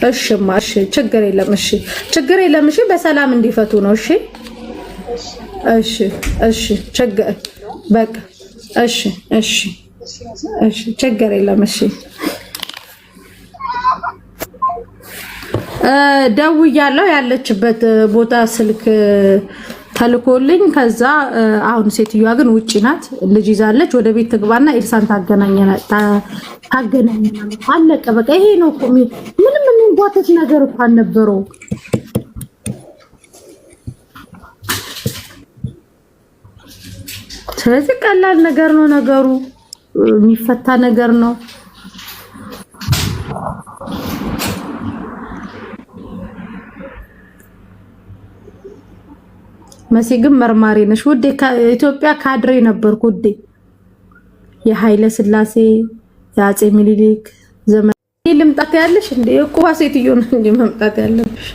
እሺ ማሽ ችግር የለም እሺ ችግር የለም እሺ በሰላም እንዲፈቱ ነው እሺ እሺ እሺ ችግር በቃ እሺ እሺ እሺ ችግር የለም እሺ ደውያለሁ ያለችበት ቦታ ስልክ ተልኮልኝ ከዛ አሁን ሴትዮዋ ግን ውጪ ናት ልጅ ይዛለች ወደ ቤት ትግባና ኤልሳን ታገናኘናል አለቀ በቃ ይሄ ነው እኮ ምንም እንጓተት ነገር እኮ አልነበረው ስለዚህ ቀላል ነገር ነው ነገሩ የሚፈታ ነገር ነው መሲግም መርማሪ ነሽ ውዴ ኢትዮጵያ ካድሬ ነበርኩ ውዴ የኃይለ ስላሴ ያጼ ሚኒሊክ ዘመን ልምጣት ያለሽ እንዴ እኮ ሴትዮ ነው እንጂ መምጣት ያለብሽ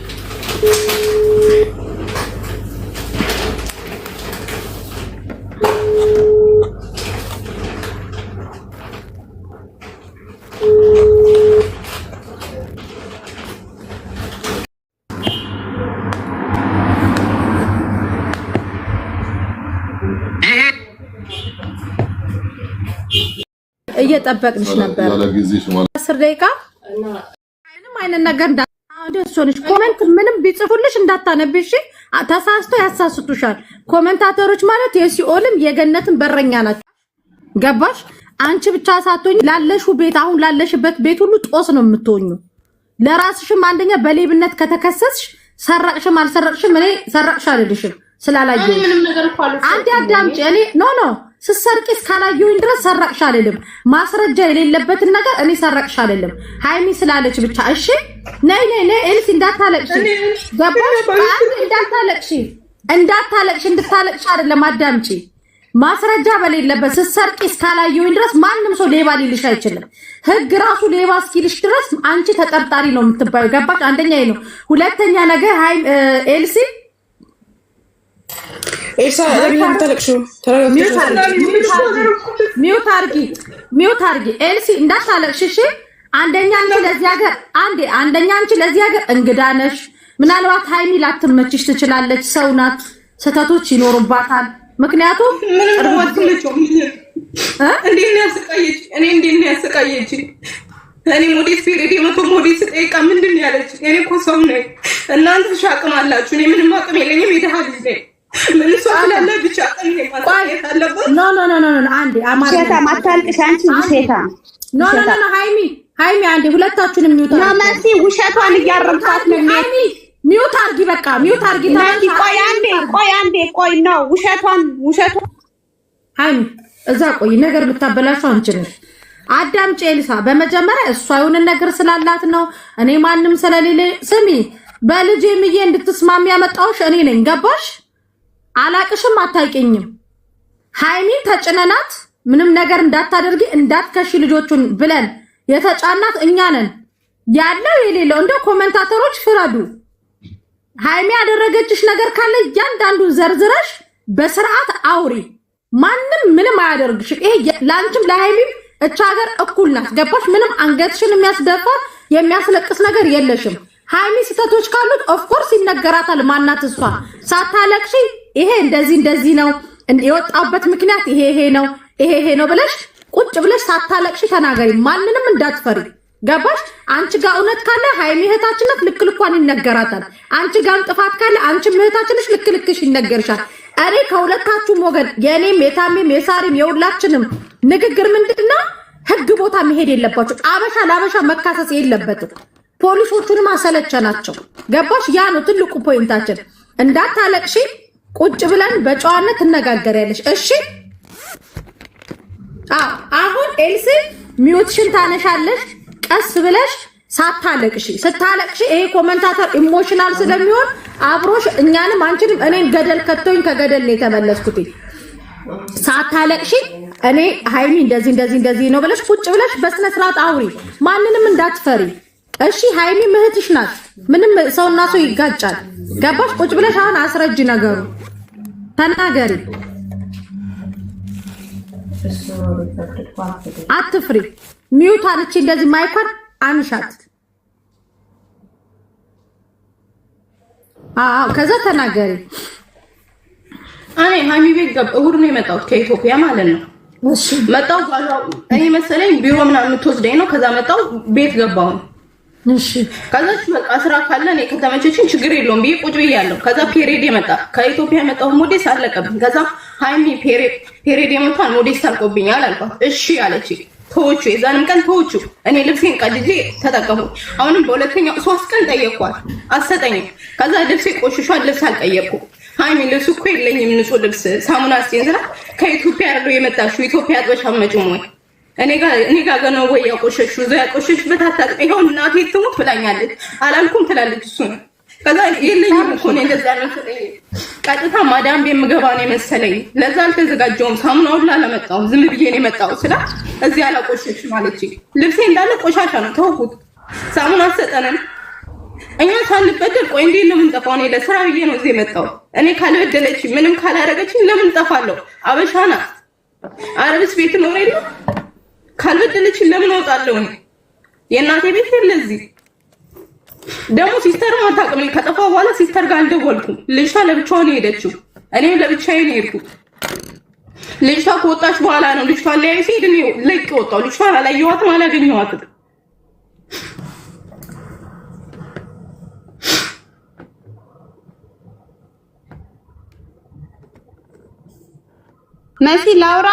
እየጠበቅንሽ ነበር 10 ደቂቃ አይንም አይነን ነገር እንዳደሰንሽ ኮሜንት ምንም ቢጽፉልሽ እንዳታነብሽ ተሳስቶ ያሳስቱሻል ኮሜንታተሮች ማለት የሲኦልም የገነትም በረኛ ናቸው ገባሽ አንቺ ብቻ ሳትሆኝ ላለሹ ቤት አሁን ላለሽበት ቤት ሁሉ ጦስ ነው የምትሆኙ ለራስሽም አንደኛ በሌብነት ከተከሰስሽ ሰረቅሽም አልሰረቅሽም እኔ ሰረቅሽ አይደልሽም ስላላየው አንዴ አዳምጪ እኔ ኖ ስሰርቅስ ካላየሁኝ ድረስ ሰረቅሽ አይደለም ማስረጃ የሌለበትን ነገር እኔ ሰረቅሽ አይደለም ሃይሚ ስላለች ብቻ እሺ ነይ ኤልሲ እንዳታለቅሽ ገባሽ እንዳታለቅሽ እንድታለቅሽ አይደለም አዳምጪ ማስረጃ በሌለበት ስሰርቅስ ካላየሁኝ ድረስ ማንንም ሰው ሌባ ሊልሽ አይችልም ህግ ራሱ ሌባ እስኪልሽ ድረስ አንቺ ተጠርጣሪ ነው የምትባዩ ገባሽ አንደኛ ይሄ ነው ሁለተኛ ነገር ኤልሲ ኤልሳ ለምን ተለቅሹ ሚውት አርጊ ኤልሲ እንዳታለቅሽ እሺ አንደኛ አንቺ ለዚህ ሀገር እንግዳ ነሽ ምናልባት ሃይሚ ላትመችሽ ትችላለች ሰው ናት ሰተቶች ይኖርባታል ምክንያቱም እንዴት ያስቀየች እኔ ሞዴስ ፔሬድ የመቶ ሞዴስ ጠይቃ ምንድን ያለች እኔ እኮ ሰው ነኝ እናንተ ሻቅም አላችሁ እኔ ምንም አቅም የለኝም የደሃ ልጅ ነኝ ምን ሰው አለ ብቻ ኖ አንዴ ሴታ ማታልቅሽ አንቺ ሴታ ኖ ሃይሚ አንዴ ሁለታችሁንም ሚውት ነው መሲ ውሸቷን እያረምኳት ነው ሚውት አርጊ በቃ ሚውት አርጊ ታዲያ ቆይ አንዴ ነው ውሸቷን ሃይሚ እዛ ቆይ ነገር ብታበላሹ አንቺን አዳምጪ ኤልሳ በመጀመሪያ እሷ የሆነ ነገር ስላላት ነው እኔ ማንንም ስለሌለ ስሚ በልጄ ምዬ እንድትስማሚ ያመጣውሽ እኔ ነኝ ገባሽ አላቅሽም አታውቂኝም ሃይሚ ተጭነናት ምንም ነገር እንዳታደርጊ እንዳትከሺ ልጆቹን ብለን የተጫናት እኛ ነን ያለው የሌለው እንደ ኮሜንታተሮች ፍረዱ ሃይሚ ያደረገችሽ ነገር ካለ እያንዳንዱ ዘርዝረሽ በስርዓት አውሪ ማንንም ምንም አያደርግሽ ይሄ ላንቺም ለሃይሚም እቻ ሀገር እኩል ናት ገባሽ ምንም አንገትሽን የሚያስደፋ የሚያስለቅስ ነገር የለሽም ሃይሚ ስተቶች ካሉት ኦፍ ኮርስ ይነገራታል ማናት እሷ ሳታለቅሺ ይሄ እንደዚህ ነው የወጣበት ምክንያት ይሄ ነው ብለሽ ቁጭ ብለሽ ሳታለቅሺ ተናገሪ ማንንም እንዳትፈሪ ገባሽ አንቺ ጋር እውነት ካለ ሃይሚ እህታችን ናት ልክልኳን ይነገራታል አንቺ ጋር ጥፋት ካለ አንቺ እህታችንሽ ልክልክሽ ይነገርሻል እኔ ከሁለታችሁም ወገን የኔም የታሜም የሳሪም የሁላችንም ንግግር ምንድነው ህግ ቦታ መሄድ የለባችሁ አበሻ ለአበሻ መካሰስ የለበትም ፖሊሶቹንም አሰለቸናቸው ገባሽ ያ ነው ትልቁ ፖይንታችን እንዳታለቅሺ ቁጭ ብለን በጨዋነት ተነጋገሪያለሽ እሺ አሁን ኤልሲ ሚውትሽን ታነሻለሽ ቀስ ብለሽ ሳታለቅሺ ስታለቅሺ ይሄ ኮሜንታተር ኢሞሽናል ስለሚሆን አብሮሽ እኛንም አንቺንም እኔን ገደል ከተውኝ ከገደል ነው የተመለስኩት ሳታለቅሺ እኔ ሃይሚ እንደዚህ ነው ብለሽ ቁጭ ብለሽ በስነ ስርዓት አውሪ ማንንም እንዳትፈሪ እሺ ሃይሚ እህትሽ ናት ምንም ሰውና ሰው ይጋጫል ገባሽ ቁጭ ብለሽ አሁን አስረጅ ነገሩ ተናገሪ አትፍሪ ሚውት አለች እንደዚህ ማይኳን አንሻት ከዛ ተናገሪ። እኔ ሀይሚ ቤት እሑድ ነው የመጣሁት ከኢትዮጵያ ማለት ነው። እሺ መጣሁ እኔ መሰለኝ ቢሮ ምናምን የምትወስደኝ ነው። ከዛ መጣሁ ቤት ገባሁ። እሺ ከዛ በቃ ስራ ካለ እኔ ከተመቸችኝ ችግር የለውም ብዬ ቁጭ ብያለሁ። ከዛ ፔሬድ የመጣ ከኢትዮጵያ የመጣሁ ሞዴስ አለቀብኝ። ከዛ ሀይሚ ፔሬድ የመጣን ሞዴስ አልቆብኛል አልኳት። እሺ አለች። ተወቹ የዛንም ቀን ተወቹ። እኔ ልብሴን ቀድጄ ተጠቀሙ። አሁንም በሁለተኛው 3 ቀን ጠየቅኳት አሰጠኝም። ከዛ ልብሴ ቆሽሿል፣ ልብስ አልቀየርኩም። ሀይሚ ልብስ እኮ የለኝም ንጹህ ልብስ ሳሙና ስቴንዝራ ከኢትዮጵያ ያለው የመጣሽው ኢትዮጵያ አጥበሽ አትመጭም ወይ? እኔ ጋር ነው ወይ ያቆሸሹ? ዘ ያቆሸሽበት አታጥቢ። ይኸው እናቴ ትሙት ብላኛለች። አላልኩም ትላለች እሱ ነው። ከዛ የለኝም እኮ ነው እንደዛ ነው ስለኝ ቀጥታ ማዳም ቤት የምገባ ነው የመሰለኝ። ለዛ አልተዘጋጀውም። ሳሙናውን ላለመጣው ዝም ብዬ ነው የመጣው ስላ እዚህ አላቆሸሽ ማለች። ልብሴ እንዳለ ቆሻሻ ነው ተውኩት። ሳሙና አሰጠነን እኛ ሳንበደል። ቆይ እንዴት ነው የምንጠፋው? እኔ ለስራ ብዬ ነው እዚህ የመጣው። እኔ ካልበደለች ምንም ካላረገችኝ ለምን ጠፋለሁ? አበሻ ናት። አረብስ ቤት ነው አይደል? ካልበደለች ለምን እወጣለሁ? የእናቴ ቤት ለዚህ ደግሞ ሲስተር ማታውቅም። ከጠፋ በኋላ ሲስተር ጋር አልደወልኩም። ልጅቷ ለብቻዋ ነው ሄደችው፣ እኔም ለብቻዬ ነው ሄድኩት። ልጅቷ ከወጣች በኋላ ነው ልጅቷ ላይ ሲሄድ ነው ለቅ ወጣው። ልጅቷ አላየኋትም፣ አላገኘኋትም። መሲ ላውራ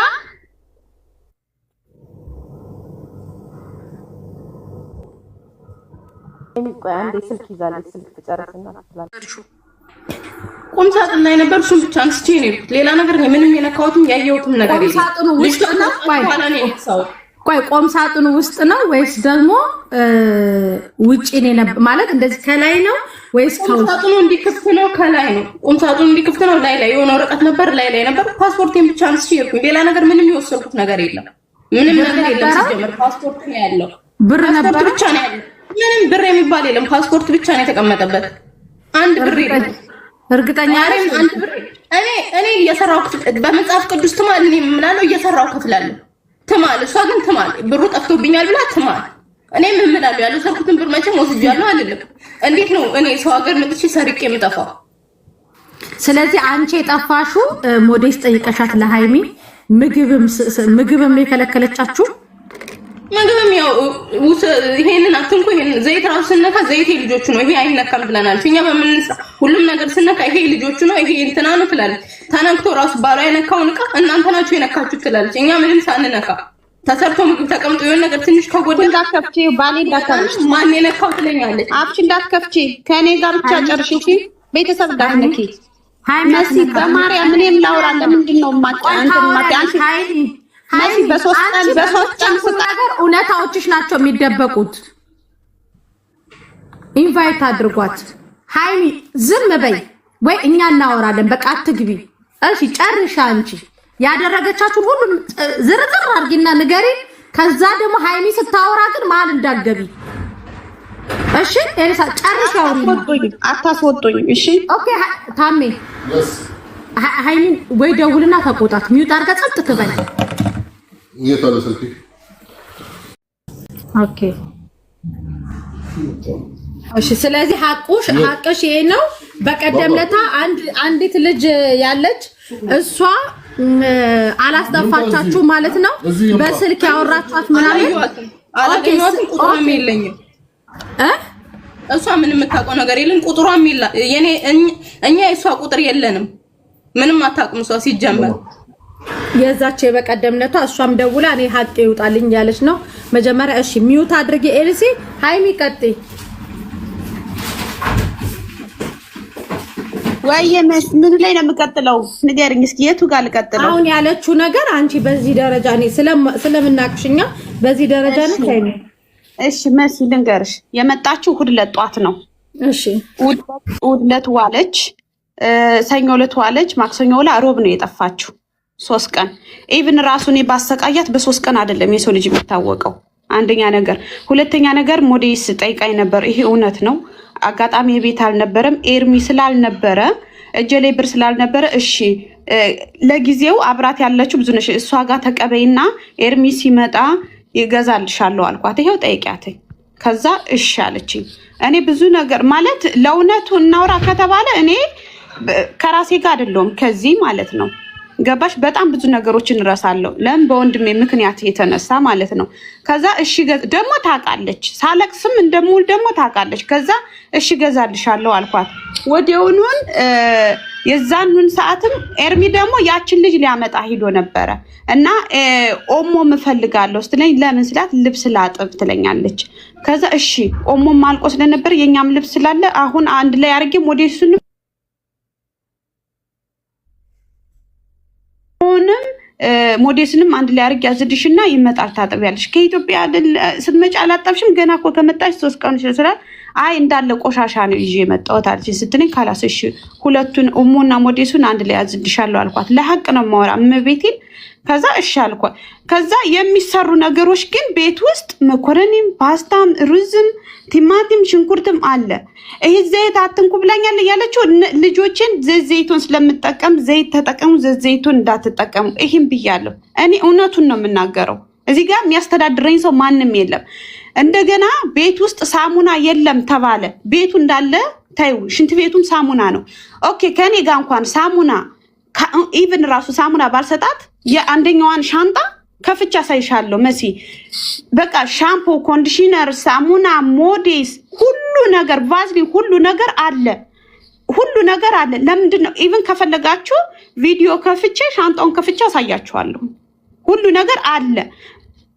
ቁም ሳጥን ላይ ነበር። እሱን ብቻ አንስቼ ነው የሄድኩት። ሌላ ነገር ምንም የነካሁትም ያየሁትም ነገር የለም። ቆይ ቆም ሳጥኑ ውስጥ ነው ወይስ ደግሞ ውጪ ነው? ማለት እንደዚህ ከላይ ነው ወይስ ቁም ሳጥኑ እንዲከፍት ነው? ከላይ ነው። ቁም ሳጥኑ እንዲከፍት ነው። ላይ የሆነ ወረቀት ነበር፣ ላይ ነበር። ፓስፖርቴን ብቻ አንስቼ ሄድኩኝ። ሌላ ነገር ምንም የወሰድኩት ነገር የለም። ምንም ነገር የለም። ሲጀመር ፓስፖርት ነው ያለው። ብር ነበር ብቻ ነው ያለው። ምንም ብር የሚባል የለም። ፓስፖርት ብቻ ነው የተቀመጠበት። አንድ ብር የለም። እርግጠኛ ነኝ አንድ ብር። እኔ እየሰራው በመጽሐፍ ቅዱስ ትማል እኔ ምናለው እየሰራው ከፍላለሁ። ትማል እሷ ግን ትማል ብሩ ጠፍቶብኛል ብላ ትማል። እኔ ምን እላለሁ? ያለው ሰርኩትን ብር መቼም ወስጃለሁ አይደለም። እንዴት ነው እኔ ሰው ሀገር መጥቼ ሰርቄ የምጠፋው? ስለዚህ አንቺ የጠፋሽው ሞዴስ ጠይቀሻት ለሃይሚ ምግብም የከለከለቻችሁ? ምግብም ያው ይሄንን አትንኩ፣ ይሄን ዘይት ራሱ ስነካ ዘይት ልጆቹ ነው ይሄ አይነካም ብለናል። እኛ በምንስራ ሁሉም ነገር ስነካ ይሄ ልጆቹ ነው ይሄ እንትና ነው ትላለች። ተነክቶ ራሱ ባሏ የነካውን ዕቃ እናንተ ናችሁ የነካችሁት ትላለች። እኛ ምንም ሳንነካ ተሰርቶ ምግብ ተቀምጦ የሆነ ነገር ትንሽ ከጎደለ እንዳትከፍቺ ባሌ እንዳትከፍቺ ማን የነካው ትለኛለች። አፍሽ እንዳትከፍቺ ከኔ ጋር ብቻ ጨርሽ እሺ። ቤተሰብ እንዳትነኪ መሲ በማርያም እኔም ላውራ። ለምንድን ነው ማጣ አንተ ማጣ መሲ በሶስት ቀን ነገር እውነታዎችሽ ናቸው የሚደበቁት። ኢንቫይት አድርጓት። ሃይሚ ዝም በይ ወይ እኛ እናወራለን። በቃ አትግቢ። እሺ ጨርሻ። አንቺ ያደረገቻችሁን ሁሉ ዝርዝር አድርጊና ንገሪ። ከዛ ደግሞ ሃይሚ ስታወራ ግን መሀል እንዳትገቢ እሺ። ኤልሳ ጨርሻ። አታስወጡኝ እሺ። ኦኬ ታሜ ሃይሚን ወይ ደውልና ተቆጣት። ሚውት አድርጋ ጸጥ ትበል። የታለ ስልክ? ኦኬ እሺ። ስለዚህ ሀቅሽ ይሄ ነው። በቀደም ለታ አንዲት ልጅ ያለች እሷ አላስጠፋቻችሁ ማለት ነው። በስልክ ያወራቻት ምናምን አላገኘኋትም። ቁጥሯም የለኝም እሷ ምንም የምታውቀው ነገር የለም። ቁጥሯም እኛ የእሷ ቁጥር የለንም። ምንም አታውቅም እሷ ሲጀመር። የዛች በቀደምነቷ እሷም ደውላ እኔ ሀቅ ይውጣልኝ ያለች ነው መጀመሪያ። እሺ ሚውት አድርጌ ኤልሲ። ሃይሚ ቀጥይ። ወይ ምን ላይ ነው የምቀጥለው? ንገርኝ እስኪ የቱ ጋር ልቀጥለው? አሁን ያለችው ነገር አንቺ በዚህ ደረጃ እኔ ስለምናቅሽኛ በዚህ ደረጃ ነው ሃይሚ። እሺ መሲ ልንገርሽ፣ የመጣችው እሑድ ዕለት ጧት ነው። እሺ እሑድ ዕለት ዋለች፣ ሰኞ ዕለት ዋለች፣ ማክሰኞ ዕለት ሮብ ነው የጠፋችው። 3 ቀን ኢቭን ራሱን ባሰቃያት በ3 ቀን አይደለም የሰው ልጅ የሚታወቀው። አንደኛ ነገር፣ ሁለተኛ ነገር ሞዴስ ጠይቃኝ ነበር። ይሄ እውነት ነው። አጋጣሚ የቤት አልነበረም። ኤርሚ ስላልነበረ እጄ ላይ ብር ስላልነበረ እሺ ለጊዜው አብራት ያለችው ብዙ ነሽ፣ እሷ ጋር ተቀበይና ኤርሚ ሲመጣ ይገዛልሻለሁ አልኳት። ይሄው ጠይቂያት። ከዛ እሺ አለችኝ። እኔ ብዙ ነገር ማለት ለእውነቱ እናውራ ከተባለ እኔ ከራሴ ጋር አይደለሁም ከዚህ ማለት ነው ገባሽ? በጣም ብዙ ነገሮችን እረሳለሁ። ለምን በወንድሜ ምክንያት የተነሳ ማለት ነው። ከዛ እሺ ደግሞ ታውቃለች፣ ሳለቅስም እንደምውል ደግሞ ታውቃለች። ከዛ እሺ ገዛልሻለሁ አልኳት። ወዲያውኑን የዛኑን ሰዓትም ኤርሚ ደግሞ ያችን ልጅ ሊያመጣ ሂዶ ነበረ እና ኦሞ እፈልጋለሁ ስትለኝ ለምን ስላት ልብስ ላጥብ ትለኛለች። ከዛ እሺ ኦሞም አልቆ ስለነበር የኛም ልብስ ስላለ አሁን አንድ ላይ አድርጌ ሞዴሱን ሞዴስንም አንድ ላይ አድርጌ ያዝድሽና ይመጣል ታጥቢያለሽ። ከኢትዮጵያ አይደል ስትመጪ አላጠብሽም ገና እኮ ከመጣሽ 3 ቀን ይችላል። አይ እንዳለ ቆሻሻ ነው ይዤ መጣሁት አለች ስትለኝ ካላስሽ ሁለቱን ኦሞና ሞዴሱን አንድ ላይ ያዝድሻለሁ አልኳት። ለሐቅ ነው ማወራ እመቤቴን። ከዛ እሺ አልኳት። ከዛ የሚሰሩ ነገሮች ግን ቤት ውስጥ መኮረኒም፣ ፓስታም፣ ሩዝም፣ ቲማቲም፣ ሽንኩርትም አለ። ይሄ ዘይት አትንኩ ብላኛል ያለችው ልጆችን ዘይቱን ስለምጠቀም ዘይት ተጠቀሙ፣ ዘይቱን እንዳትጠቀሙ ይሄን ብያለሁ። እኔ እውነቱን ነው የምናገረው። እዚህ ጋር የሚያስተዳድረኝ ሰው ማንም የለም። እንደገና ቤት ውስጥ ሳሙና የለም ተባለ። ቤቱ እንዳለ ታዩ፣ ሽንት ቤቱም ሳሙና ነው። ኦኬ ከኔ ጋር እንኳን ሳሙና ኢቭን ራሱ ሳሙና ባልሰጣት የአንደኛዋን ሻንጣ ከፍቻ ሳይሻለው መሲ በቃ ሻምፖ፣ ኮንዲሽነር፣ ሳሙና፣ ሞዴስ ሁሉ ነገር ቫዝሊን ሁሉ ነገር አለ። ሁሉ ነገር አለ። ለምንድን ነው ኢቭን ከፈለጋችሁ ቪዲዮ ከፍቼ ሻንጣውን ከፍቼ አሳያችኋለሁ። ሁሉ ነገር አለ።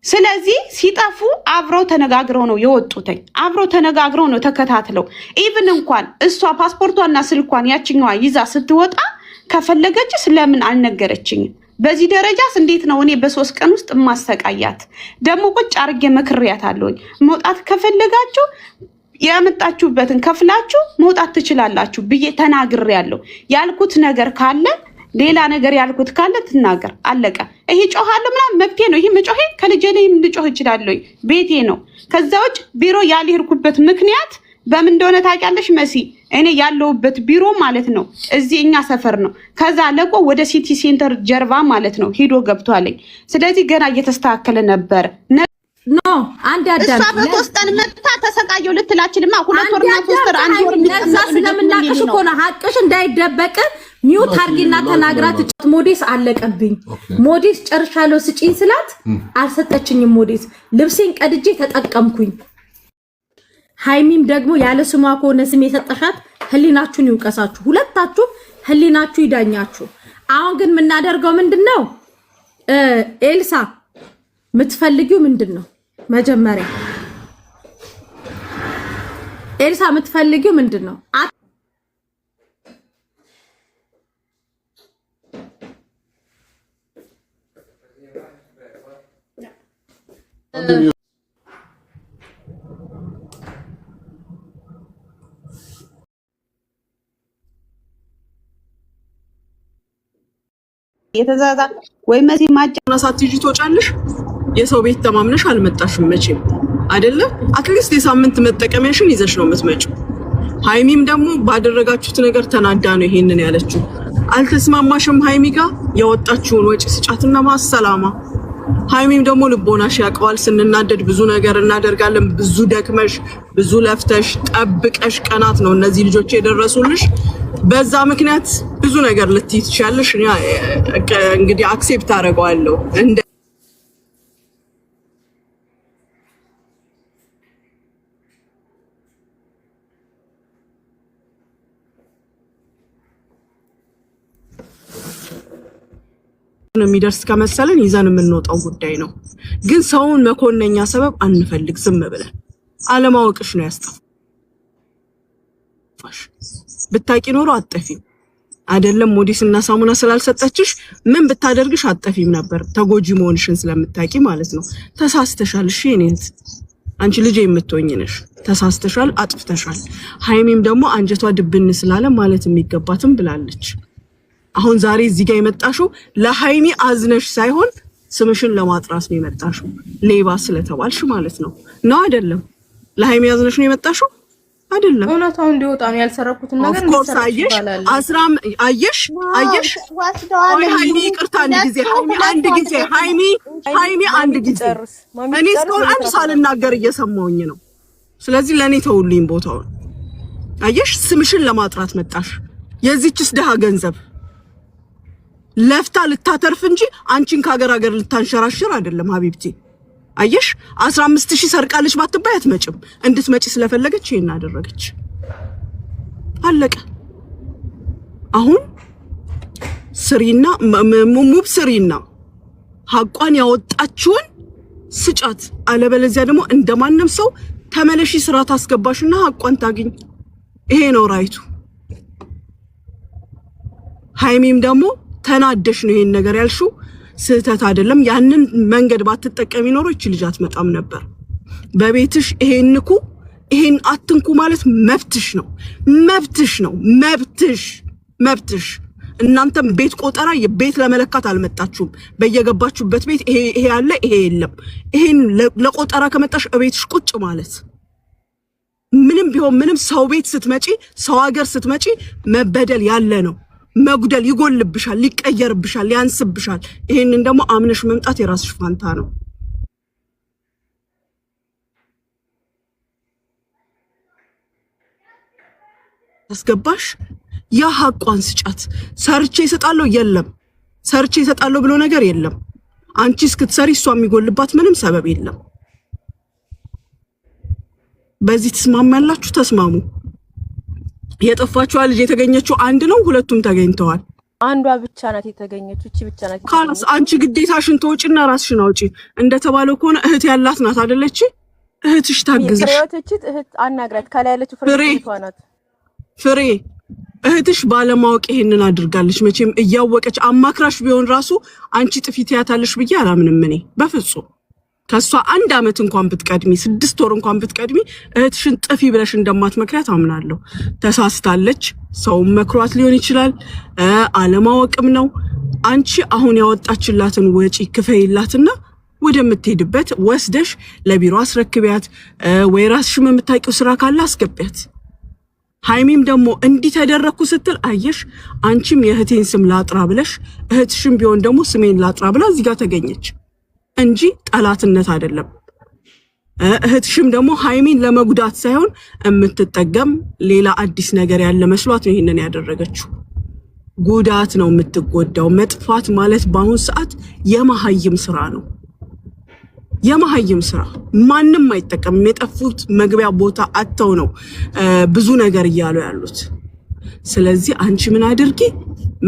ስለዚህ ሲጠፉ አብረው ተነጋግረው ነው የወጡትኝ። አብረው ተነጋግረው ነው ተከታትለው ኢቭን እንኳን እሷ ፓስፖርቷና ስልኳን ያችኛዋ ይዛ ስትወጣ ከፈለገች ስለምን አልነገረችኝም? በዚህ ደረጃስ እንዴት ነው እኔ በ3 ቀን ውስጥ ማሰቃያት? ደግሞ ቁጭ አርጌ መክሪያታለሁኝ። መውጣት ከፈለጋችሁ ያመጣችሁበትን ከፍላችሁ መውጣት ትችላላችሁ ብዬ ተናግሬያለሁ። ያልኩት ነገር ካለ ሌላ ነገር ያልኩት ካለ ትናገር፣ አለቀ። ይሄ ጮሃለ ምናምን መብቴ ነው። ይሄ መጮሄ ከልጄ ላይም ልጮህ እችላለሁ፣ ቤቴ ነው። ከዛ ውጭ ቢሮ ያልሄድኩበት ምክንያት በምን እንደሆነ ታውቂያለሽ መሲ? እኔ ያለሁበት ቢሮ ማለት ነው እዚህ እኛ ሰፈር ነው። ከዛ ለቆ ወደ ሲቲ ሴንተር ጀርባ ማለት ነው ሄዶ ገብቷለኝ። ስለዚህ ገና እየተስተካከለ ነበር። ኖ አንድ አዳም እሷ በ3 ቀን መጥታ ተሰቃየው ልትላችልማ 2 ወርና 3 ወር አንድ ወር ስለምናቀሽ እኮ ነው። ሀቅሽ እንዳይደበቅ ሚውት አርጊና ተናግራት። ሞዴስ አለቀብኝ፣ ሞዴስ ጨርሻለሁ ስጪኝ ስላት አልሰጠችኝም። ሞዴስ ልብሴን ቀድጄ ተጠቀምኩኝ። ሃይሚም ደግሞ ያለ ስሟ ከሆነ ስም የሰጠሻት ህሊናችሁን ይውቀሳችሁ፣ ሁለታችሁ ህሊናችሁ ይዳኛችሁ። አሁን ግን የምናደርገው ምንድነው? ኤልሳ የምትፈልጊው ምንድነው? መጀመሪያ ኤልሳ የምትፈልጊው ምንድነው? የተዛዛ ወይ መሲ ማጫናሳት ይጂ ተወጫለሽ። የሰው ቤት ተማምነሽ አልመጣሽም መቼም አይደለ? አትሊስት የሳምንት መጠቀሚያሽን ይዘሽ ነው የምትመጪው። ሃይሚም ደግሞ ባደረጋችሁት ነገር ተናዳ ነው ይሄንን ያለችው። አልተስማማሽም ሃይሚ ጋር ያወጣችውን ወጪ ስጫትና ማሰላማ። ሃይሚም ደግሞ ልቦናሽ ያውቀዋል። ስንናደድ ብዙ ነገር እናደርጋለን። ብዙ ደክመሽ ብዙ ለፍተሽ ጠብቀሽ ቀናት ነው እነዚህ ልጆች የደረሱልሽ። በዛ ምክንያት ብዙ ነገር ልትይ ትችያለሽ። እንግዲህ አክሴፕት አደርገዋለሁ። እንደ የሚደርስ ከመሰለን ይዘን የምንወጣው ጉዳይ ነው። ግን ሰውን መኮነኛ ሰበብ አንፈልግ። ዝም ብለን አለማወቅሽ ነው ያስጠፋሽ። ብታቂ ኖሮ አጠፊም አይደለም። ሞዴስና ሳሙና ስላልሰጠችሽ ምን ብታደርግሽ አጠፊም ነበር። ተጎጂ መሆንሽን ስለምታቂ ማለት ነው። ተሳስተሻል። እሺ እኔት አንቺ ልጅ የምትሆኝ ነሽ። ተሳስተሻል፣ አጥፍተሻል። ሃይሚም ደግሞ አንጀቷ ድብን ስላለ ማለት የሚገባትም ብላለች። አሁን ዛሬ እዚህ ጋር የመጣሽው ለሃይሚ አዝነሽ ሳይሆን ስምሽን ለማጥራት ነው የመጣሽው። ሌባ ስለተባልሽ ማለት ነው አይደለም? ለሃይሚ አዝነሽ ነው የመጣሽው አይደለም? እውነታው እንዲወጣ ነው ያልሰረኩትን ነገር ነው። አየሽ አየሽ ሃይሚ ይቅርታ አንድ ጊዜ ሃይሚ አንድ ጊዜ እኔ እስካሁን አንድ ሳልናገር እየሰማሁኝ ነው። ስለዚህ ለኔ ተውልኝ ቦታውን። አየሽ ስምሽን ለማጥራት መጣሽ። የዚህችስ ደሃ ገንዘብ ለፍታ ልታተርፍ እንጂ አንቺን ከሀገር ልታንሸራሽር አይደለም ሀቢብቲ። አየሽ 15000 ሰርቃለች ባትባይ አትመጭም። እንድትመጪ ስለፈለገች ይሄን አደረገች። አለቀ። አሁን ስሪና ሙብ ስሪና ሐቋን ያወጣችውን ስጫት። አለበለዚያ ደግሞ እንደማንም ሰው ተመለሺ ስራ ታስገባሽና ሐቋን ታግኝ። ይሄ ነው ራይቱ። ሃይሚም ደግሞ ተናደሽ ነው ይሄን ነገር ያልሽው፣ ስህተት አይደለም። ያንን መንገድ ባትጠቀሚ ኖሮ እቺ ልጅ አትመጣም ነበር። በቤትሽ ይሄን ንኩ ይሄን አትንኩ ማለት መብትሽ ነው። መብትሽ። እናንተም ቤት ቆጠራ የቤት ለመለካት አልመጣችሁም። በየገባችሁበት ቤት ይሄ ያለ ይሄ የለም። ይሄን ለቆጠራ ከመጣሽ እቤትሽ ቁጭ ማለት ምንም ቢሆን ምንም ሰው ቤት ስትመጪ ሰው ሀገር ስትመጪ መበደል ያለ ነው። መጉደል ይጎልብሻል፣ ሊቀየርብሻል፣ ያንስብሻል። ይሄንን ደግሞ አምነሽ መምጣት የራስሽ ፋንታ ነው። አስገባሽ ያ ሐቋን ስጫት። ሰርቼ ይሰጣለሁ የለም፣ ሰርቼ ይሰጣለሁ ብሎ ነገር የለም። አንቺ እስክትሰሪ እሷ የሚጎልባት ምንም ሰበብ የለም። በዚህ ተስማማላችሁ? ተስማሙ። የጠፋችው ልጅ የተገኘችው አንድ ነው፣ ሁለቱም ተገኝተዋል። አንዷ ብቻ ናት የተገኘችው፣ እቺ ብቻ ናት። ካላስ አንቺ ግዴታሽን ተወጪና ራስሽን አውጪ። እንደተባለው ከሆነ እህት ያላት ናት አይደለች? እህትሽ ታግዝሽ። ፍሬዎትችት እህት አናግራት። ከላይ ያለችው ፍሬ ናት። ፍሬ እህትሽ ባለማወቅ ይሄንን አድርጋለች። መቼም እያወቀች አማክራሽ ቢሆን ራሱ አንቺ ጥፊት ያታለሽ ብዬ አላምንም እኔ በፍጹም። ከሷ 1 አመት እንኳን ብትቀድሚ 6 ወር እንኳን ብትቀድሚ እህትሽን ጥፊ ብለሽ እንደማትመክሪያት አምናለሁ። ተሳስታለች። ሰው መክሯት ሊሆን ይችላል፣ አለማወቅም ነው። አንቺ አሁን ያወጣችላትን ወጪ ክፈይላትና ወደምትሄድበት ወስደሽ ለቢሮ አስረክቢያት፣ ወይ ራስሽም የምታውቂው ስራ ካለ አስገቢያት። ሃይሚም ደግሞ እንዲህ ተደረኩ ስትል አየሽ አንቺም የእህቴን ስም ላጥራ ብለሽ እህትሽም ቢሆን ደግሞ ስሜን ላጥራ ብላ እዚህ ጋር ተገኘች እንጂ ጠላትነት አይደለም። እህትሽም ደግሞ ሃይሚን ለመጉዳት ሳይሆን የምትጠገም ሌላ አዲስ ነገር ያለ መስሏት ነው ይሄንን ያደረገችው። ጉዳት ነው የምትጎዳው። መጥፋት ማለት በአሁን ሰዓት የመሀይም ስራ ነው። የመሀይም ስራ ማንም አይጠቀምም። የጠፉት መግቢያ ቦታ አጥተው ነው ብዙ ነገር እያሉ ያሉት። ስለዚህ አንቺ ምን አድርጊ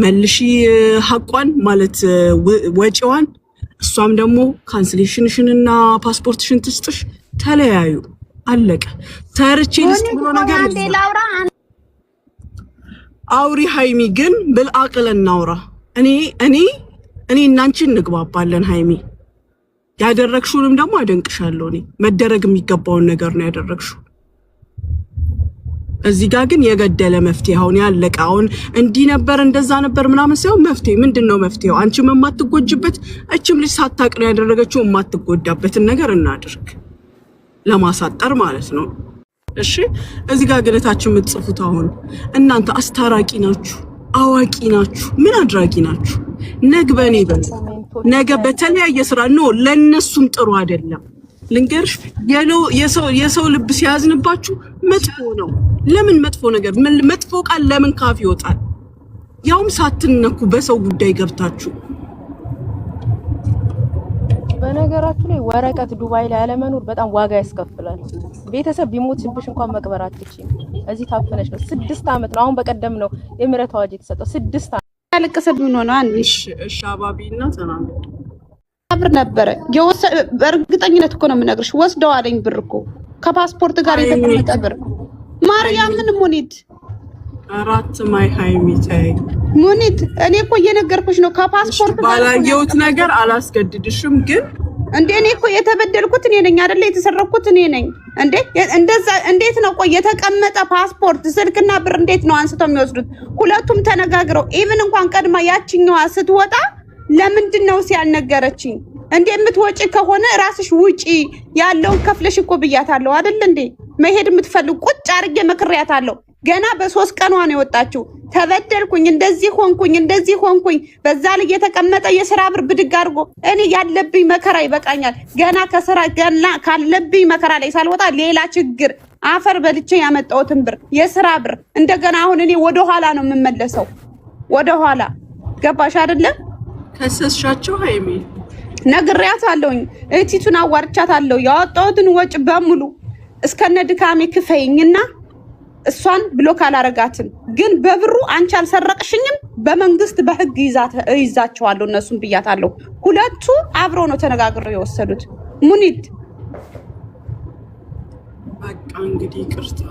መልሺ ሐቋን ማለት ወጪዋን፣ እሷም ደግሞ ካንስሌሽንሽንና ፓስፖርትሽን ትስጥሽ። ተለያዩ፣ አለቀ። ተርቼ ልስጥ ብሎ ነገር አውሪ። ሃይሚ ግን ብልአቅል እናውራ። እኔ እናንቺ እንግባባለን ሃይሚ። ያደረግሽውንም ደግሞ አደንቅሻለሁ። እኔ መደረግ የሚገባውን ነገር ነው ያደረግሽው። እዚህ ጋር ግን የገደለ መፍትሄ አሁን ያለቀ አሁን እንዲህ ነበር እንደዛ ነበር ምናምን ሳይሆን መፍትሄ ምንድነው? መፍትሄው አንቺም የማትጎጅበት እችም ልጅ ሳታቅ ነው ያደረገችው የማትጎዳበትን ነገር እናድርግ፣ ለማሳጠር ማለት ነው። እሺ እዚህ ጋር ግለታችሁ የምትጽፉት አሁን እናንተ አስታራቂ ናችሁ፣ አዋቂ ናችሁ፣ ምን አድራጊ ናችሁ? ነግበኔ ነገ በተለያየ ስራ ነው ለነሱም ጥሩ አይደለም። ልንገርሽ የሰው ልብ ሲያዝንባችሁ መጥፎ ነው። ለምን መጥፎ ነገር መጥፎ ቃል ለምን ካፍ ይወጣል? ያውም ሳትነኩ በሰው ጉዳይ ገብታችሁ። በነገራችሁ ላይ ወረቀት ዱባይ ላይ ያለመኖር በጣም ዋጋ ያስከፍላል። ቤተሰብ ቢሞትብሽ እንኳን መቅበር አትችይም። እዚህ ታፈነሽ ነው 6 አመት ነው። አሁን በቀደም ነው የምህረት አዋጅ የተሰጠው 6 አመት ያለቀሰብኝ ነው። አንድ እሺ አባቢና ተናገር ብር ነበረ በእርግጠኝነት እኮ ነው የምነግርሽ። ወስደዋለኝ ብር እኮ ከፓስፖርት ጋር የተቀመጠ ብር። ማርያምን ሙኒት አራት ማይ ሃይሚታይ ሙኒት እኔ እኮ እየነገርኩሽ ነው ከፓስፖርት ጋር ባላየሁት ነገር አላስገድድሽም። ግን እንዴ እኔ እኮ የተበደልኩት እኔ ነኝ አይደል? የተሰረኩት እኔ ነኝ እንዴ? እንደዛ እንዴት ነው? ቆይ የተቀመጠ ፓስፖርት ስልክና ብር እንዴት ነው አንስተው የሚወስዱት? ሁለቱም ተነጋግረው ኢቭን እንኳን ቀድማ ያቺኛዋ ስትወጣ ለምንድን ነው ሲያልነገረችኝ? እንዴ የምትወጪ ከሆነ ራስሽ ውጪ ያለውን ከፍለሽ እኮ ብያታለሁ አይደል እንዴ? መሄድ የምትፈልግ ቁጭ አርጌ መክሬያታለሁ። ገና በ3 ቀኗ ነው የወጣችው። ተበደልኩኝ እንደዚህ ሆንኩኝ በዛ ላይ የተቀመጠ የሥራ ብር ብድግ አድርጎ እኔ ያለብኝ መከራ ይበቃኛል። ገና ከሥራ ገና ካለብኝ መከራ ላይ ሳልወጣ ሌላ ችግር አፈር በልቼ ያመጣሁትን ብር የሥራ ብር እንደገና አሁን እኔ ወደ ኋላ ነው የምመለሰው። ወደ ኋላ ገባሽ አይደለ? ከሰስሻቸው ሃይሚ ነግሬያታለሁኝ። እህቲቱን አዋርቻታለሁ። ያወጣሁትን ወጭ በሙሉ እስከነ ድካሜ ክፈይኝና እሷን ብሎክ አላረጋትም። ግን በብሩ አንቺ አልሰረቅሽኝም፣ በመንግስት በህግ ይዛቸዋለሁ እነሱን ብያታለሁ። ሁለቱ አብረው ነው ተነጋግረው የወሰዱት። ሙኒት በቃ እንግዲህ ይቅርታ፣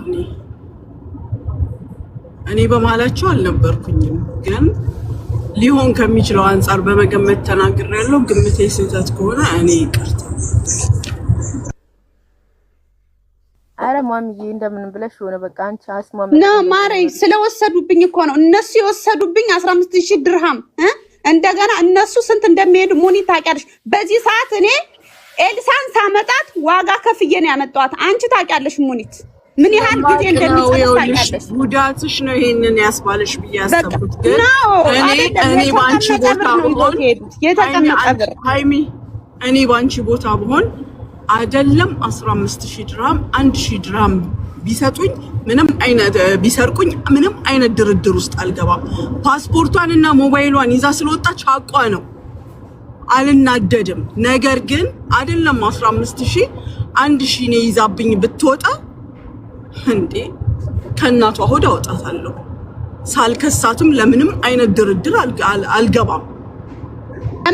እኔ በማላቸው አልነበርኩኝም፣ ግን ሊሆን ከሚችለው አንፃር በመገመት ተናግሬያለሁ። ግምቴ ስህተት ከሆነ እኔ ይቅርታ። አረ ማሚዬ እንደምን ብለሽ ሆነ በቃ አንቺ አስማም ነው ማሬ። ስለወሰዱብኝ እኮ ነው እነሱ የወሰዱብኝ 15000 ድርሃም። እንደገና እነሱ ስንት እንደሚሄዱ ሙኒት ታውቂያለሽ። በዚህ ሰዓት እኔ ኤልሳን ሳመጣት ዋጋ ከፍዬ ነው ያመጣኋት። አንቺ ታውቂያለሽ ሙኒት ምን ያህል ጊዜ እንደሚሰጣሽ ጉዳትሽ ነው ይሄንን ያስባለሽ ብዬ አሰብኩት። ግን እኔ ባንቺ ቦታ ብሆን ሃይሚ እኔ ባንቺ ቦታ ብሆን አይደለም 15000 ድርሃም 1000 ድርሃም ቢሰጡኝ ምንም አይነት ቢሰርቁኝ ምንም አይነት ድርድር ውስጥ አልገባም። ፓስፖርቷንና ሞባይሏን ይዛ ስለወጣች ሐቋ ነው፣ አልናደድም። ነገር ግን አይደለም 15000 1000 ነው ይዛብኝ ብትወጣ እንዴ ከናቷ ሆድ አወጣታለሁ። ሳልከሳትም ለምንም አይነት ድርድር አልገባም።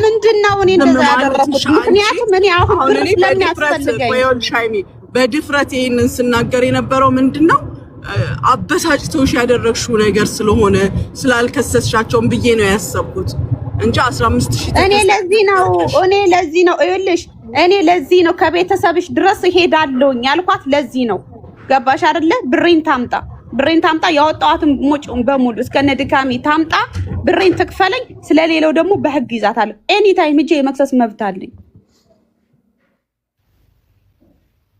ምንድነው እኔ እንደዛ ያደረኩት? ምክንያቱም እኔ አሁን ብር ስለሚያስፈልገኝ በድፍረት ይሄንን ስናገር የነበረው ምንድነው አበሳጭተውሽ ያደረግሽው ነገር ስለሆነ ስላልከሰስሻቸውም ብዬ ነው ያሰብኩት እንጂ 15000 እኔ ለዚህ ነው ይኸውልሽ፣ እኔ ለዚህ ነው ከቤተሰብሽ ድረስ ሄዳለሁኝ ያልኳት። ለዚህ ነው ገባሽ አይደለ? ብሬን ታምጣ ያወጣዋትን ሞጭውን በሙሉ እስከነ ድካሚ ታምጣ፣ ብሬን ትክፈለኝ። ስለሌለው ደግሞ በህግ ይዛታለሁ። ኤኒ ታይም ሂጄ የመክሰስ መብት አለኝ።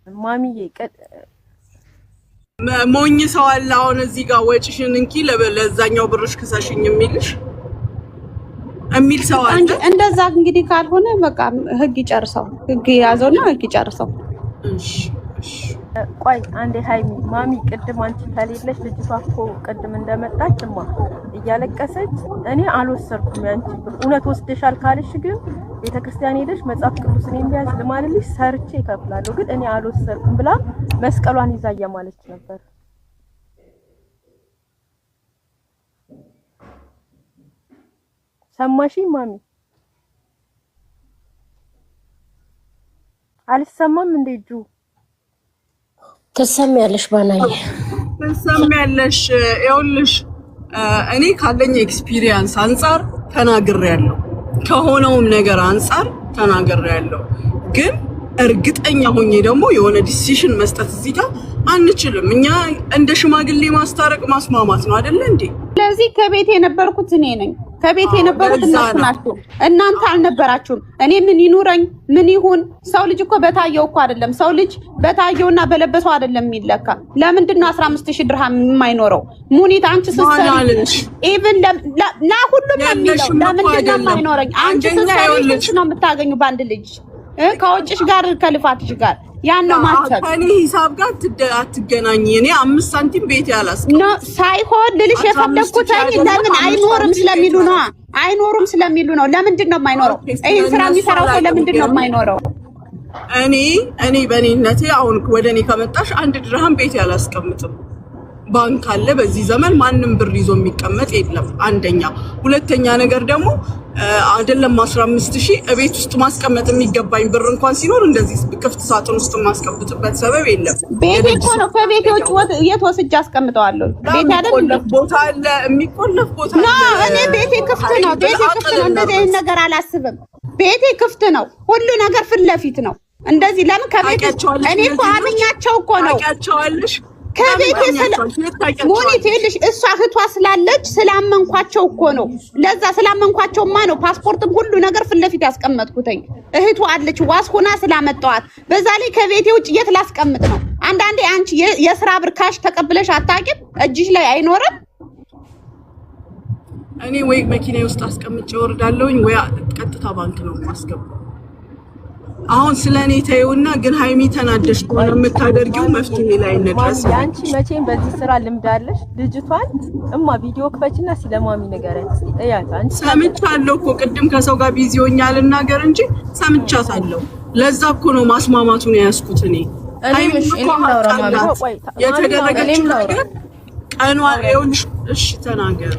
ማሚዬ ሞኝ ሰው አለ አሁን እዚህ ጋር ወጪሽን እንኪ ለዛኛው ብርሽ ክሰሽኝ የሚል ሰው አለ። እንደዛ እንግዲህ ካልሆነ በቃ ህግ ይጨርሰው፣ ህግ ያዘውና ህግ ይጨርሰው። እሺ ቆይ አንዴ ሃይሚ ማሚ ቅድም አንቺ ከሌለሽ ልጅቷ እኮ ቅድም እንደመጣችማ እያለቀሰች እኔ አልወሰርኩም ያንቺ ብር እውነት ወስደሻል ካለሽ ግን ቤተክርስቲያን ሄደሽ መጽሐፍ ቅዱስን የሚያዝ ልማልልሽ ሰርቼ እከፍላለሁ ግን እኔ አልወሰርኩም ብላ መስቀሏን ይዛ እያማለች ነበር። ሰማሽኝ ማሚ? አልሰማም እንዴ ጁ? ተሰሚያለሽ ባናዬ ተሰሚያለሽ። ይኸውልሽ እኔ ካለኝ ኤክስፒሪየንስ አንፃር ተናግሬያለሁ፣ ከሆነውም ነገር አንፃር ተናግሬያለሁ። ግን እርግጠኛ ሆኜ ደግሞ የሆነ ዲሲሽን መስጠት እዚህ ጋር አንችልም። እኛ እንደ ሽማግሌ ማስታረቅ ማስማማት ነው አይደል እንዴ? ስለዚህ ከቤት የነበርኩት እኔ ነኝ። ከቤት የነበሩት እነሱ ናቸው፣ እናንተ አልነበራችሁም። እኔ ምን ይኑረኝ ምን ይሁን? ሰው ልጅ እኮ በታየው እኮ አይደለም፣ ሰው ልጅ በታየውና በለበሰው አይደለም የሚለካ። ለምንድን ነው 15000 ድርሃም የማይኖረው? ሙኒት አንቺ ስትሰሪ ኢቭን ሁሉም የሚለው ለምንድን ነው የማይኖረኝ? አንቺ ስትሰሪ ነው የምታገኙ በአንድ ልጅ ከውጭሽ ጋር ከልፋትሽ ጋር ያን ነው ማሰብ። ከኔ ሂሳብ ጋር አትገናኝ። እኔ 5 ሳንቲም ቤት ያላስቀምጥ ነው ሳይሆን ልልሽ የፈለኩት ለምን አይኖርም ስለሚሉ ነው። ለምንድን ነው የማይኖረው? ይሄን ስራ የሚሰራው ሰው ለምንድን ነው የማይኖረው? እኔ በእኔነቴ አሁን ወደኔ ከመጣሽ 1 ድርሃም ቤት ያላስቀምጥም። ባንክ አለ በዚህ ዘመን ማንም ብር ይዞ የሚቀመጥ የለም። አንደኛ፣ ሁለተኛ ነገር ደግሞ አይደለም 15000 እቤት ውስጥ ማስቀመጥ የሚገባኝ ብር እንኳን ሲኖር እንደዚህ ክፍት ሳጥን ውስጥ ማስቀምጥበት ሰበብ የለም። ቤቴ እኮ ነው። ከቤቴ ውጭ የት ወስጄ አስቀምጠዋለሁ? ቤት አይደለም ቦታ አለ፣ የሚቆለፍ ቦታ አለ። እኔ ቤቴ ክፍት ነው። እንደዚህ አይነት ነገር አላስብም። ቤቴ ክፍት ነው። ሁሉ ነገር ፊት ለፊት ነው። እንደዚህ ለምን ከቤት እኔ እኮ አምኛቸው እኮ ነው ታውቂያቸዋለሽ። ከቤቴ ሙኒት ይልሽ እሷ እህቷ ስላለች ስላመንኳቸው እኮ ነው። ለዛ ስላመንኳቸውማ ነው ፓስፖርትም ሁሉ ነገር ፊት ለፊት ያስቀመጥኩትኝ። እህቷ አለች ዋስ ሆና ስላመጣዋት። በዛ ላይ ከቤቴ ውጭ የት ላስቀምጥ ነው? አንዳንዴ አንቺ የስራ ብር ካሽ ተቀብለሽ አታውቂም? እጅሽ ላይ አይኖርም። እኔ ወይ መኪናዬ ውስጥ አስቀምጬ ወርዳለሁኝ ወይ ቀጥታ ባንክ ነው ማስገባው። አሁን ስለኔ ተይውና ግን ሃይሚ ተናደሽ ከሆነ የምታደርጊው መፍትሄ ላይ እንድረስ። ያንቺ መቼም በዚህ ስራ ልምድ አለሽ። ልጅቷን እማ ቪዲዮ ክፈችና ስለማሚ ንገሪያት እስቲ እያት። አንቺ ሰምቻለሁ እኮ ቅድም ከሰው ጋር ቢዚ ሆኛል ልናገር እንጂ ሰምቻታለሁ። ለዛ እኮ ነው ማስማማቱን ያስኩት እኔ። የተደረገችው ነገር ቀኗ ይኸውልሽ። እሺ ተናገር።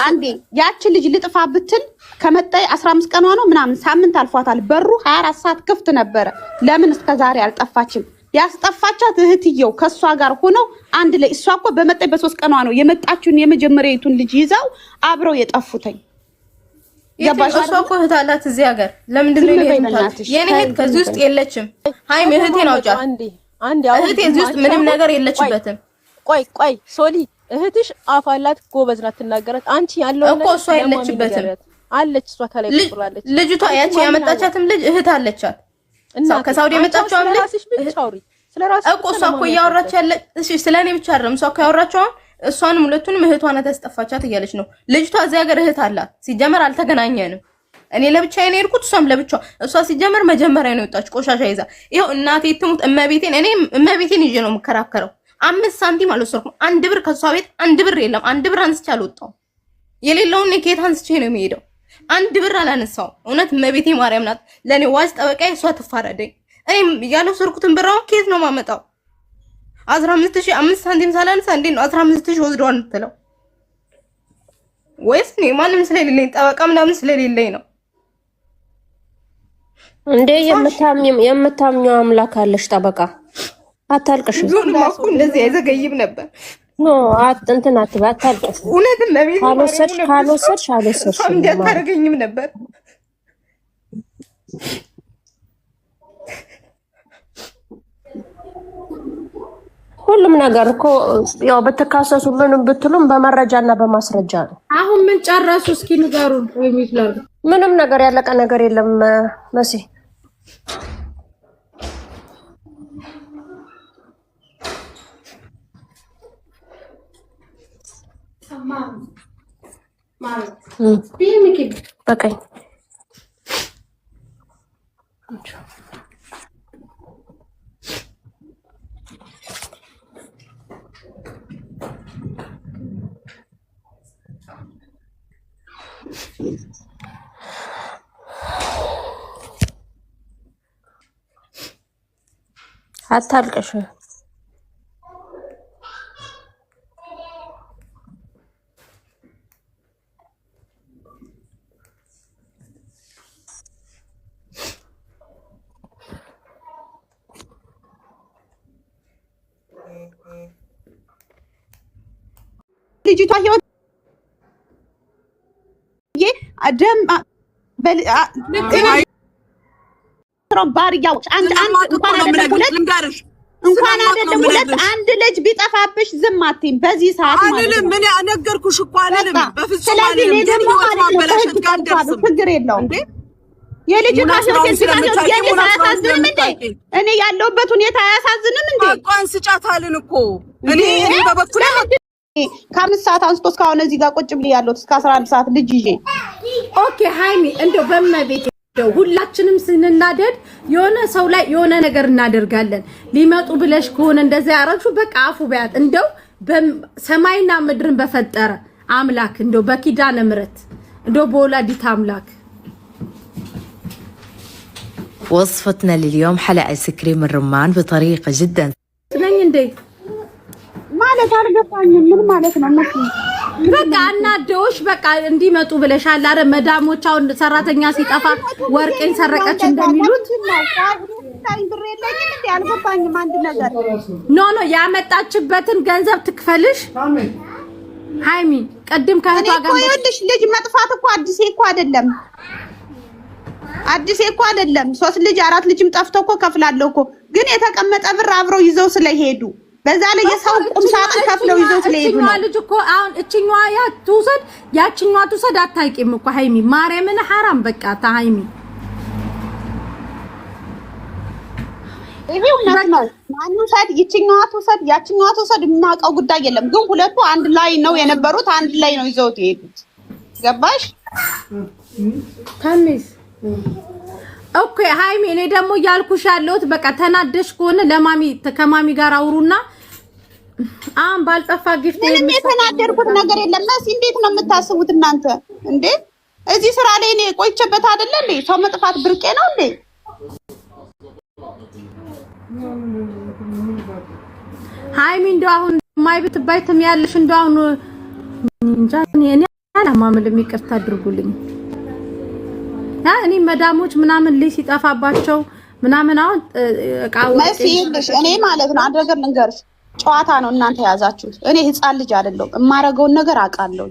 አንዴ ያቺ ልጅ ልጥፋ ብትል ከመጣይ 15 ቀኗ ነው ምናምን ሳምንት አልፏታል። በሩ 24 ሰዓት ክፍት ነበረ። ለምን እስከዛሬ አልጠፋችም? ያስጠፋቻት እህትየው ከሷ ጋር ሆነው አንድ ላይ እሷ እኮ በመጣይ በ3 ቀኗ ነው የመጣችውን የመጀመሪያቱን ልጅ ይዛው አብረው የጠፉተኝ። ገባሽ? እሷ እኮ እህት አላት እዚህ ሀገር። ለምንድን ነው የኔ እህት ከዚህ ውስጥ የለችም? ሃይሚ እህቴን አውጫት። አንዴ እህቴ እዚህ ውስጥ ምንም ነገር የለችበትም። ቆይ ሶሊ እህትሽ አፋላት ጎበዝ ናት ትናገራት። አንቺ ያለው እኮ እሷ የለችበትም አለች። እሷ ከላይ ትቆራለች። ልጅቷ ያቺ ያመጣቻትም ልጅ እህት አለቻት እና ከሳውዲ የመጣችው ልጅ ስለራስሽ እኮ እሷ እኮ እያወራች ያለ እሺ፣ ስለኔ ብቻ አይደለም እሷ እኮ ያወራችው እሷንም ሁለቱንም እህቷን ተስጠፋቻት እያለች ነው። ልጅቷ እዚህ ሀገር እህት አላት። ሲጀመር አልተገናኘንም። እኔ ለብቻዬ ነው የሄድኩት፣ እሷም ለብቻዋ። እሷ ሲጀመር መጀመሪያ ነው የወጣች ቆሻሻ ይዛ። ይሄው እናቴ ትሙት እመቤቴን፣ እኔ እመቤቴን ይዤ ነው የምከራከረው። 5 ሳንቲም አልወሰድኩም። 1 ብር ከሷ ቤት 1 ብር የለም። 1 ብር አንስቼ አልወጣሁም። የሌለውን ከየት አንስቼ ነው የሚሄደው? 1 ብር አላነሳው። እውነት እመቤቴ ማርያም ናት ለኔ ዋዝ ጠበቃዬ። እሷ ትፋረደኝ። እኔም ያልወሰድኩትን ብር አሁን ከየት ነው ማመጣው? 15000 5 ሳንቲም ሳላነሳ እንዴት ነው 15000 ወስደዋል የምትለው? ወይስ እኔ ማንም ስለሌለኝ ጠበቃ ምናምን ስለሌለኝ ነው እንዴ? የምታምኚው አምላክ አለሽ ጠበቃ። አታልቅሽ። ዞልማኩ እንደዚህ አይዘገይም ነበር። ኖ እንትን አትበይ፣ አታልቅሽ። እውነትን ለቤት ካልወሰድሽ እንዲያታረገኝም ነበር። ሁሉም ነገር እኮ ያው በተካሰሱ ምንም ብትሉም በመረጃና በማስረጃ ነው። አሁን ምን ጨረሱ? እስኪ ንገሩን። ወይ ይላሉ። ምንም ነገር ያለቀ ነገር የለም መሲ። በቃኝ። አታልቅሽ። ልጅቷ ህይወት ደም ባርያዎች አንድ እንኳን አይደለም ሁለት አንድ ልጅ ቢጠፋብሽ ዝም አትይም። በዚህ ሰዓት ማለት ነው። ምን ያነገርኩሽ እኮ አይደለም። በፍጹም አይደለም። ግን ህይወት ማበላሸት ጋር ደርሰም ችግር የለውም። የልጅቷ ህይወት ሲቀጥል አያሳዝንም እንዴ? እኔ ያለሁበት ሁኔታ አያሳዝንም እንዴ? እንኳን ስጫታልን እኮ እኔ በበኩሌ ከ5 ሰዓት አንስቶ እስካሁን እዚህ ጋር ቁጭ ብዬ ያለሁት እስከ 11 ሰዓት ልጅ ይዤ። ኦኬ ሃይሚ እንደው በመቤት ሁላችንም ስንናደድ የሆነ ሰው ላይ የሆነ ነገር እናደርጋለን። ሊመጡ ብለሽ ከሆነ እንደዛ ያረቹ በቃ አፉ በያት። እንደው ሰማይና ምድርን በፈጠረ አምላክ እንደው በኪዳነ ምሕረት እንደው በወላዲት አምላክ وصفتنا لليوم حلقة ايس كريم الرمان بطريقة جدا ነኝ እንዴ ማለት አልገባኝም። ምን ማለት ነው? በቃ እናደውሽ በቃ እንዲመጡ ብለሻል አይደል? መዳሞቻው ሰራተኛ ሲጠፋ ወርቄን ሰረቀች እንደሚሉት ብር የለኝም እንዴ? አልገባኝም አንድ ነገር። ኖ ያመጣችበትን ገንዘብ ትክፈልሽ ሃይሚ። ቀድም ከህቷ ጋር ይኸውልሽ ልጅ መጥፋት እኮ አዲስ እኮ አይደለም። 3 ልጅ 4 ልጅም ጠፍተው እኮ ከፍላለሁ እኮ። ግን የተቀመጠ ብር አብረው ይዘው ስለሄዱ በዛ ላይ የሰው ቁም ሳጥን ከፍለው ይዘው ስለሄዱ ነው። ልጅ እኮ አሁን እቺኛዋ ያቺኛዋ ትውሰድ አታውቂም እኮ ሃይሚ። ማርያምን ሐራም በቃ ታ ሃይሚ ይሄው ነው ማን ውሰድ ይችኛዋ ትውሰድ ያችኛዋ ትውሰድ የምናውቀው ጉዳይ የለም። ግን ሁለቱ አንድ ላይ ነው የነበሩት፣ አንድ ላይ ነው ይዘውት የሄዱት። ገባሽ? ታንስ ኦኬ ሃይሚ፣ እኔ ደግሞ ያልኩሽ ያለሁት በቃ ተናደሽ ከሆነ ለማሚ ከማሚ ጋር አውሩና ባልጠፋ ጊፍት ምንም የተናደርኩት ነገር የለም። መሲ እንዴት ነው የምታስቡት እናንተ እንዴ? እዚህ ስራ ላይ እኔ ቆይቼበት አይደለ እንዴ? ሰው መጥፋት ብርቄ ነው እንዴ? ሃይሚ እንደው አሁን ማይ ብትባይተም ያለሽ እንደው አሁን እንጃ እኔ አላማምልም፣ ይቅርታ አድርጉልኝ። እኔ መዳሞች ምናምን ልጅ ሲጠፋባቸው ምናምን አሁን ቃው መስይልሽ እኔ ማለት ነው አንድ ነገር ልንገርሽ፣ ጨዋታ ነው እናንተ ያዛችሁት። እኔ ህፃን ልጅ አይደለሁም፣ የማረገውን ነገር አውቃለሁ።